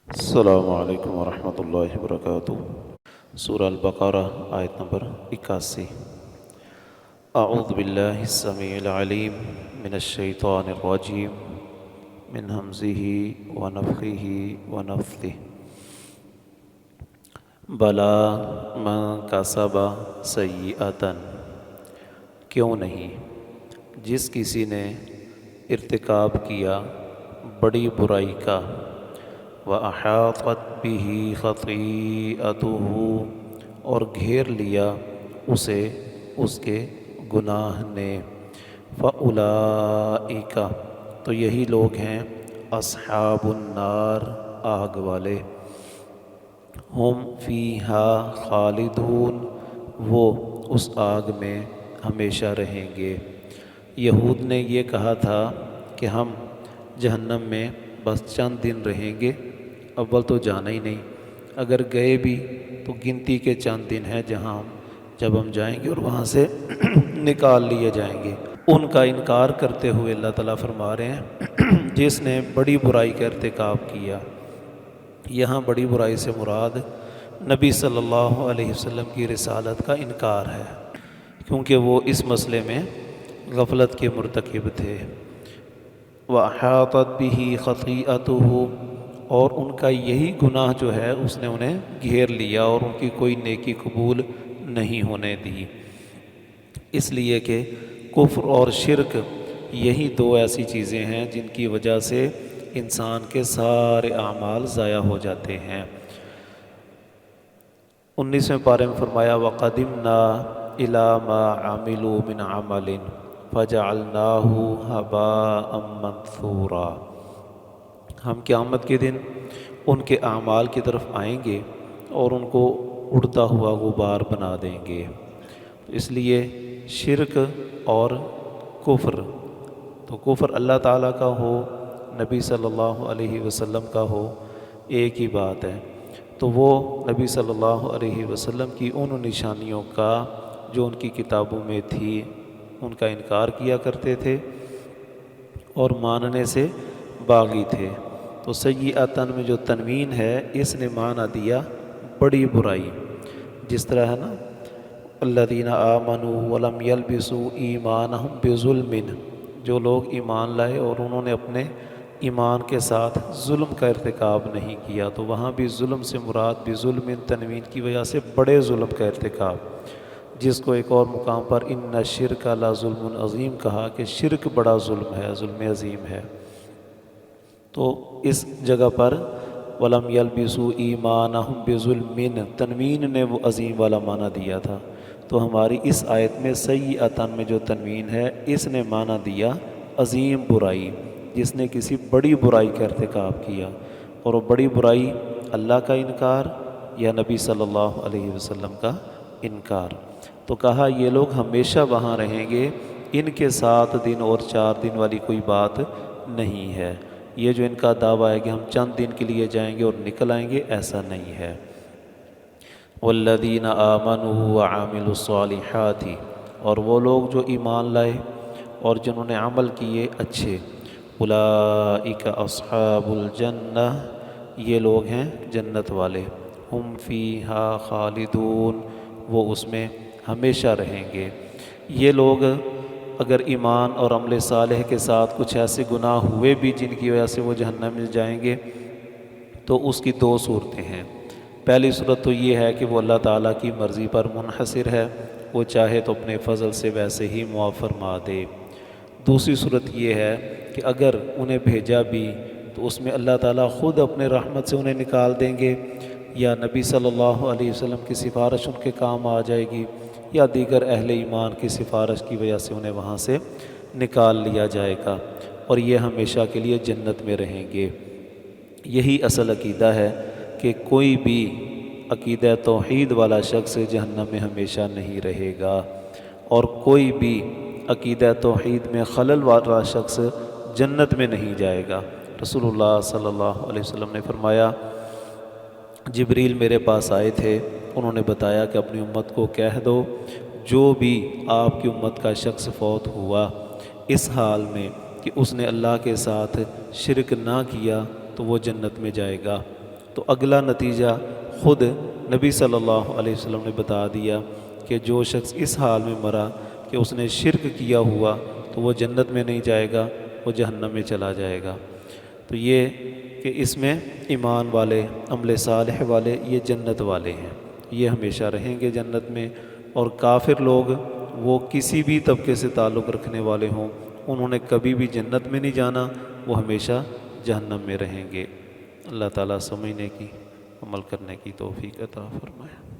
السلام علیکم ورحمۃ اللہ وبرکاتہ۔ سورہ البقرہ آیت نمبر 81۔ اعوذ باللہ السمیع العلیم من الشیطان الرجیم من ہمزہ ونفخہ ونفثہ۔ بلا من کسب سیئۃ، کیوں نہیں جس کسی نے ارتکاب کیا بڑی برائی کا، وَأَحَاطَتْ بِهِ خَطِيئَتُهُ، اور گھیر لیا اسے اس کے گناہ نے، فَأُولَئِكَ، تو یہی لوگ ہیں اصحاب النار، آگ والے، ہم فیہا خالدون، وہ اس آگ میں ہمیشہ رہیں گے۔ یہود نے یہ کہا تھا کہ ہم جہنم میں بس چند دن رہیں گے، اول تو جانا ہی نہیں، اگر گئے بھی تو گنتی کے چند دن ہیں جب ہم جائیں گے اور وہاں سے نکال لیے جائیں گے۔ ان کا انکار کرتے ہوئے اللہ تعالیٰ فرما رہے ہیں جس نے بڑی برائی کا ارتکاب کیا، یہاں بڑی برائی سے مراد نبی صلی اللہ علیہ وسلم کی رسالت کا انکار ہے، کیونکہ وہ اس مسئلے میں غفلت کے مرتکب تھے۔ وَأَحَاطَتْ بِهِ خَطِيئَتُهُ، اور ان کا یہی گناہ جو ہے اس نے انہیں گھیر لیا اور ان کی کوئی نیکی قبول نہیں ہونے دی، اس لیے کہ کفر اور شرک یہی دو ایسی چیزیں ہیں جن کی وجہ سے انسان کے سارے اعمال ضائع ہو جاتے ہیں۔ 19ویں پارے میں فرمایا وَقَدِمْنَا إِلَىٰ مَا عَمِلُوا مِنْ عَمَلٍ فَجَعَلْنَاهُ هَبَاءً مَنْثُورًا، ہم قیامت کے دن ان کے اعمال کی طرف آئیں گے اور ان کو اڑتا ہوا غبار بنا دیں گے۔ اس لیے شرک اور کفر، تو کفر اللہ تعالیٰ کا ہو، نبی صلی اللہ علیہ وسلم کا ہو، ایک ہی بات ہے، تو وہ نبی صلی اللہ علیہ وسلم کی ان نشانیوں کا جو ان کی کتابوں میں تھی ان کا انکار کیا کرتے تھے اور ماننے سے باغی تھے۔ تو سیئۃً میں جو تنوین ہے اس نے معنی دیا بڑی برائی، جس طرح ہے نا الذین آمنوا ولم یلبسوا ایمانہم بظلم، جو لوگ ایمان لائے اور انہوں نے اپنے ایمان کے ساتھ ظلم کا ارتکاب نہیں کیا، تو وہاں بھی ظلم سے مراد بھی ظلم تنوین کی وجہ سے بڑے ظلم کا ارتکاب، جس کو ایک اور مقام پر ان الشرک لظلم عظیم کہا کہ شرک بڑا ظلم ہے، ظلم عظیم ہے۔ تو اس جگہ پر وَلَمْ يَلْبِسُوا إِيمَانَهُمْ بِظُلْمٍ، تنوین نے وہ عظیم والا معنی دیا تھا، تو ہماری اس آیت میں سیئۃً میں جو تنوین ہے اس نے معنی دیا عظیم برائی، جس نے کسی بڑی برائی کا ارتکاب کیا، اور وہ بڑی برائی اللہ کا انکار یا نبی صلی اللہ علیہ وسلم کا انکار۔ تو کہا یہ لوگ ہمیشہ وہاں رہیں گے، ان کے 7 دن اور 4 دن والی کوئی بات نہیں ہے، یہ جو ان کا دعویٰ ہے کہ ہم چند دن کے لیے جائیں گے اور نکل آئیں گے، ایسا نہیں ہے۔ والذین آمنوا وعملوا الصالحات، اور وہ لوگ جو ایمان لائے اور جنہوں نے عمل کیے اچھے، اولئک اصحاب الجنہ، یہ لوگ ہیں جنت والے، ہم فیہا خالدون، وہ اس میں ہمیشہ رہیں گے۔ یہ لوگ اگر ایمان اور عمل صالح کے ساتھ کچھ ایسے گناہ ہوئے بھی جن کی وجہ سے وہ جہنم میں جائیں گے، تو اس کی 2 صورتیں ہیں۔ پہلی صورت تو یہ ہے کہ وہ اللہ تعالیٰ کی مرضی پر منحصر ہے، وہ چاہے تو اپنے فضل سے ویسے ہی معاف فرما دے۔ دوسری صورت یہ ہے کہ اگر انہیں بھیجا بھی تو اس میں اللہ تعالیٰ خود اپنے رحمت سے انہیں نکال دیں گے، یا نبی صلی اللہ علیہ وسلم کی سفارش ان کے کام آ جائے گی، یا دیگر اہل ایمان کی سفارش کی وجہ سے انہیں وہاں سے نکال لیا جائے گا، اور یہ ہمیشہ کے لیے جنت میں رہیں گے۔ یہی اصل عقیدہ ہے کہ کوئی بھی عقیدہ توحید والا شخص جہنم میں ہمیشہ نہیں رہے گا، اور کوئی بھی عقیدہ توحید میں خلل والا شخص جنت میں نہیں جائے گا۔ رسول اللہ صلی اللہ علیہ وسلم نے فرمایا جبریل میرے پاس آئے تھے، انہوں نے بتایا کہ اپنی امت کو کہہ دو جو بھی آپ کی امت کا شخص فوت ہوا اس حال میں کہ اس نے اللہ کے ساتھ شرک نہ کیا تو وہ جنت میں جائے گا، تو اگلا نتیجہ خود نبی صلی اللہ علیہ وسلم نے بتا دیا کہ جو شخص اس حال میں مرا کہ اس نے شرک کیا ہوا تو وہ جنت میں نہیں جائے گا، وہ جہنم میں چلا جائے گا۔ تو یہ کہ اس میں ایمان والے، عمل صالح والے، یہ جنت والے ہیں، یہ ہمیشہ رہیں گے جنت میں۔ اور کافر لوگ، وہ کسی بھی طبقے سے تعلق رکھنے والے ہوں، انہوں نے کبھی بھی جنت میں نہیں جانا، وہ ہمیشہ جہنم میں رہیں گے۔ اللہ تعالیٰ سمجھنے کی، عمل کرنے کی توفیق عطا فرمائے۔